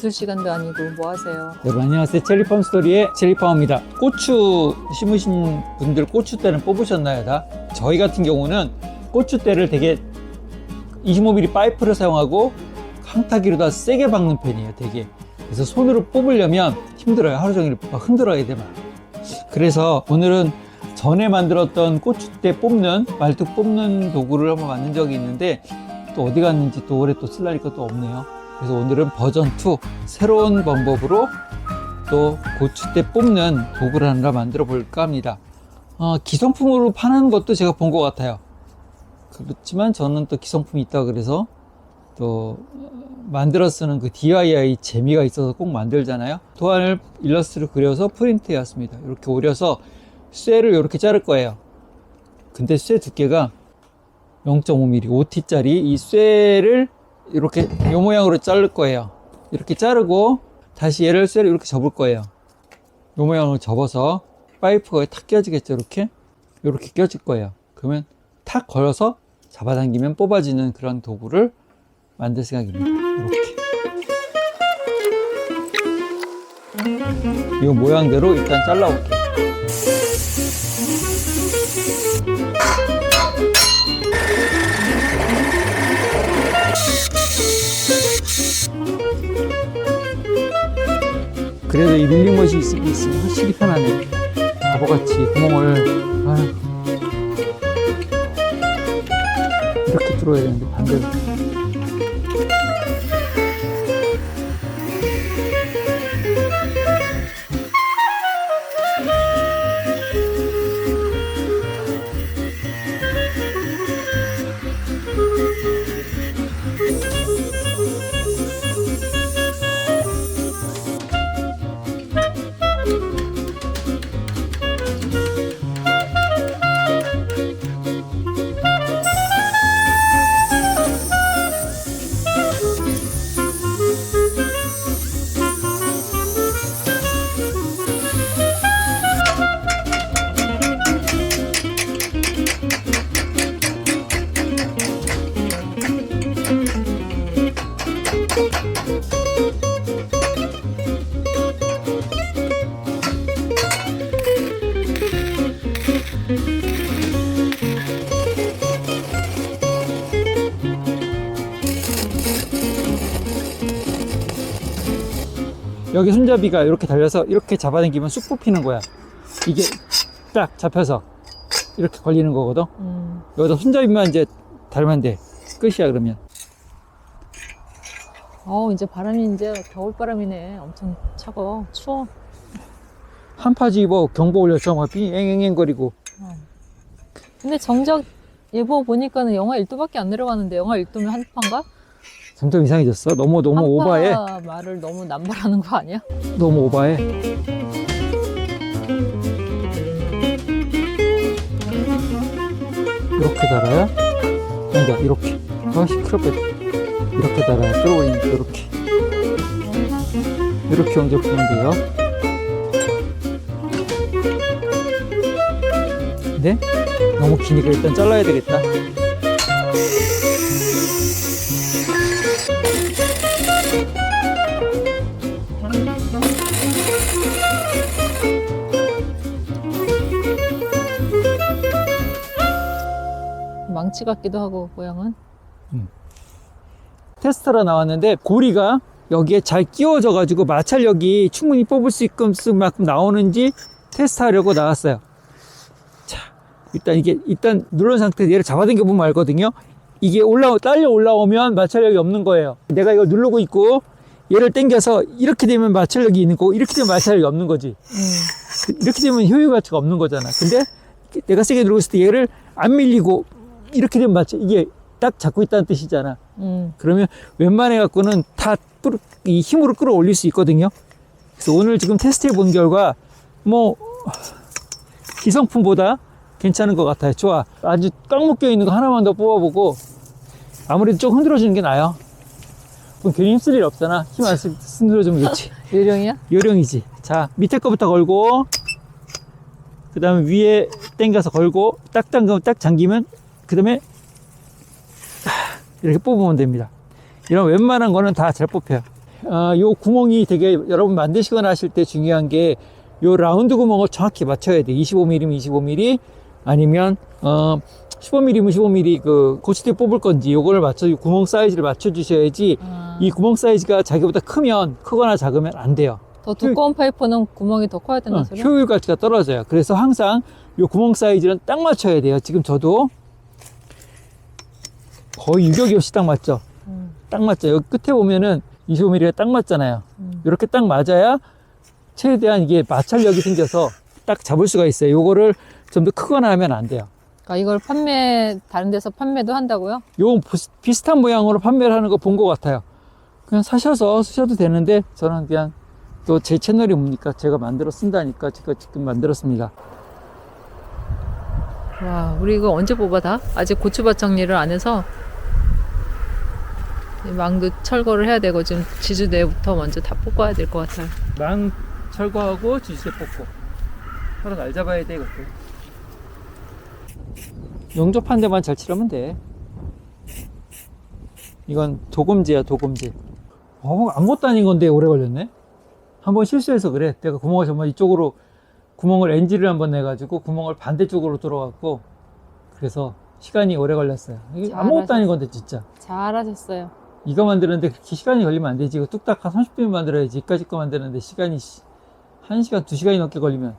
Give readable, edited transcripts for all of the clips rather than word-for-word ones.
미술 시간도 아니고 뭐 하세요? 여러분 안녕하세요. 체리팜 스토리의 체리팜입니다. 고추 심으신 분들 고추대는 뽑으셨나요 다? 저희 같은 경우는 고추대를 되게 25mm 파이프를 사용하고 항타기로 다 세게 박는 편이에요. 되게. 그래서 손으로 뽑으려면 힘들어요. 하루 종일 막 흔들어야 돼 막. 그래서 오늘은 전에 만들었던 고추대 뽑는 말뚝 뽑는 도구를 한번 만든 적이 있는데 또 어디 갔는지 또 올해 또 쓸라니까 또 없네요. 그래서 오늘은 버전 2 새로운 방법으로 또 고추대 뽑는 도구를 하나 만들어 볼까 합니다. 기성품으로 파는 것도 제가 본 것 같아요. 그렇지만 저는 또 기성품이 있다 그래서 또 만들어 쓰는 그 DIY 재미가 있어서 꼭 만들잖아요. 도안을 일러스트를 그려서 프린트 해왔습니다. 이렇게 오려서 쇠를 이렇게 자를 거예요. 근데 쇠 두께가 0.5mm 5T짜리 이 쇠를 이렇게 요 모양으로 자를 거예요. 이렇게 자르고 다시 얘를 쇠를 이렇게 접을 거예요. 요 모양으로 접어서 파이프가 탁 껴지겠죠. 이렇게 껴질 거예요. 그러면 탁 걸어서 잡아당기면 뽑아지는 그런 도구를 만들 생각입니다. 이렇게 이 모양대로 일단 잘라볼게요. 그래도 이 밀린 것이 있으면 확실히 편하네. 바보같이 구멍을 이렇게 뚫어야 되는데 반대로. 여기 손잡이가 이렇게 달려서 이렇게 잡아당기면 쑥 뽑히는 거야. 이게 딱 잡혀서 이렇게 걸리는 거거든. 여기다 손잡이만 이제 달면 돼. 끝이야 그러면. 이제 바람이 이제 겨울바람이네. 엄청 차가워. 추워. 한파지 입어 경보 올렸죠. 막 앵앵앵거리고. 근데 정작 예보 보니까는 영하 1도밖에 안 내려가는데 영하 1도면 한파인가? 점점 이상해졌어. 너무 오바해. 말을 너무 남발하는 거 아니야? 너무 오바해. 이렇게 달아야? 아니다, 이렇게. 시끄럽다. 이렇게 달아야 끌어올리니까 이렇게. 이렇게 얹어 보면 돼요. 근데 너무 기니까 일단 잘라야 되겠다. 망치 같기도 하고 모양은. 테스터라 나왔는데 고리가 여기에 잘 끼워져 가지고 마찰력이 충분히 뽑을 수 있을 만큼 나오는지 테스트하려고 나왔어요. 자, 일단 누른 상태에서 얘를 잡아당겨 보면 알거든요. 이게 딸려 올라오면 마찰력이 없는 거예요. 내가 이걸 누르고 있고 얘를 당겨서 이렇게 되면 마찰력이 있는 거고 이렇게 되면 마찰력이 없는 거지. 이렇게 되면 효율 가치가 없는 거잖아. 근데 내가 세게 누르고 있을 때 얘를 안 밀리고 이렇게 되면 이게 딱 잡고 있다는 뜻이잖아. 그러면 웬만해 갖고는 다 이 힘으로 끌어올릴 수 있거든요. 그래서 오늘 지금 테스트 해본 결과 뭐 기성품보다 괜찮은 것 같아요. 좋아. 아주 꽉 묶여 있는 거 하나만 더 뽑아보고 아무래도 좀 흔들어주는 게 나아요. 그럼 괜히 힘쓸 일 없잖아. 힘 안 흔들어주면 좋지. 요령이야? 요령이지. 자, 밑에 거부터 걸고 그 다음에 위에 당겨서 걸고 딱 잠기면 그 다음에 이렇게 뽑으면 됩니다. 이런 웬만한 거는 다 잘 뽑혀요. 요 구멍이 되게 여러분 만드시거나 하실 때 중요한 게 요 라운드 구멍을 정확히 맞춰야 돼. 25mm면 25mm 아니면 15mm면 15mm 그 고추대 뽑을 건지 요거를 맞춰 구멍 사이즈를 맞춰 주셔야지 이 구멍 사이즈가 자기보다 크거나 작으면 안 돼요. 더 두꺼운 파이프는 구멍이 더 커야 된다는 소리야? 효율 가치가 떨어져요. 그래서 항상 요 구멍 사이즈는 딱 맞춰야 돼요. 지금 저도 거의 유격이 없이 딱 맞죠? 딱 맞죠? 여기 끝에 보면은 25mm가 딱 맞잖아요. 이렇게 딱 맞아야 최대한 이게 마찰력이 생겨서 딱 잡을 수가 있어요. 요거를 좀 더 크거나 하면 안 돼요. 그러니까 이걸 다른 데서 판매도 한다고요? 요 비슷한 모양으로 판매를 하는 거 본 것 같아요. 그냥 사셔서 쓰셔도 되는데 저는 그냥 또 제 채널이 뭡니까? 제가 만들어 쓴다니까 제가 지금 만들었습니다. 와, 우리 이거 언제 뽑아 다? 아직 고추밭 정리를 안 해서 이 망도 철거를 해야 되고 지금 지주 내부터 먼저 다 뽑아야 될 것 같아요. 망 철거하고 지지대 뽑고 서로 날 잡아야 돼 이것도. 용접한 데만 잘 치르면 돼. 이건 도금지야 도금지. 아무것도 아닌 건데 오래 걸렸네. 한번 실수해서 그래. 내가 구멍을 정말 이쪽으로 구멍을 NG를 한번 내가지고 구멍을 반대쪽으로 뚫어갖고 그래서 시간이 오래 걸렸어요. 이게 아무것도 아닌 건데 진짜. 잘하셨어요. 이거 만드는데 그렇게 시간이 걸리면 안 되지. 이거 뚝딱 한 30분 만들어야지. 이까지 거 만드는데 시간이 1시간, 2시간이 넘게 걸리면.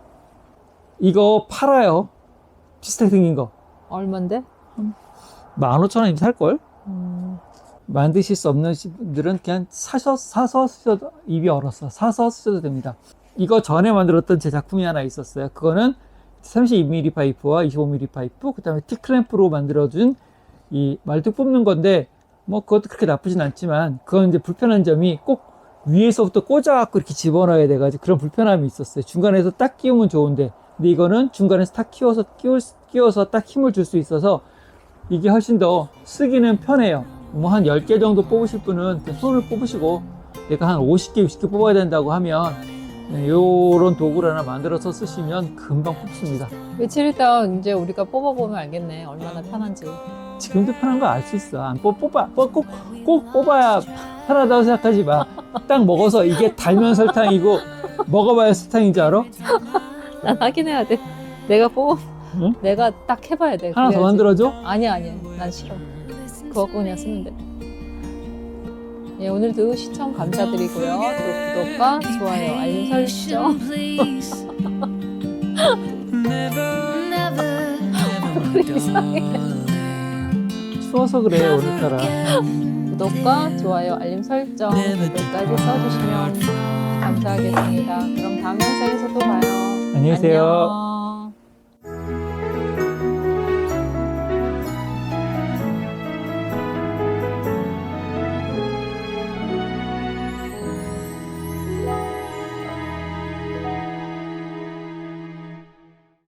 이거 팔아요. 비슷하게 생긴 거. 얼만데? 15,000원이면 살걸? 만드실 수 없는 분들은 그냥 사서 쓰셔도, 입이 얼었어. 사서 쓰셔도 됩니다. 이거 전에 만들었던 제 작품이 하나 있었어요. 그거는 32mm 파이프와 25mm 파이프, 그 다음에 T클램프로 만들어준 이 말뚝 뽑는 건데, 뭐 그것도 그렇게 나쁘진 않지만, 그건 이제 불편한 점이 꼭 위에서부터 꽂아갖고 이렇게 집어넣어야 돼가지고 그런 불편함이 있었어요. 중간에서 딱 끼우면 좋은데, 근데 이거는 중간에서 딱 끼워서 딱 힘을 줄 수 있어서 이게 훨씬 더 쓰기는 편해요. 뭐 한 10개 정도 뽑으실 분은 그냥 손을 뽑으시고 내가 한 50개, 60개 뽑아야 된다고 하면 요런 도구를 하나 만들어서 쓰시면 금방 뽑습니다. 며칠 있다 이제 우리가 뽑아보면 알겠네. 얼마나 편한지. 지금도 편한 거 알 수 있어. 안 꼭 뽑아야 편하다고 생각하지 마. 딱 먹어서 이게 달면 설탕이고 먹어봐야 설탕인 줄 알아? 난 하긴 해야 돼. 내가 응? 내가 딱 해봐야 돼. 하나 더 그래야지. 만들어줘? 아니야. 난 싫어. 그거 그냥 쓰면 돼. 예, 오늘도 시청 감사드리고요. 또 구독과 좋아요, 알림 설정. 추워서 그래 오늘따라. 구독과 좋아요, 알림 설정 댓글까지 써주시면 감사하겠습니다. 그럼 다음 영상에서 또 봐요. 안녕히 계세요. 안녕.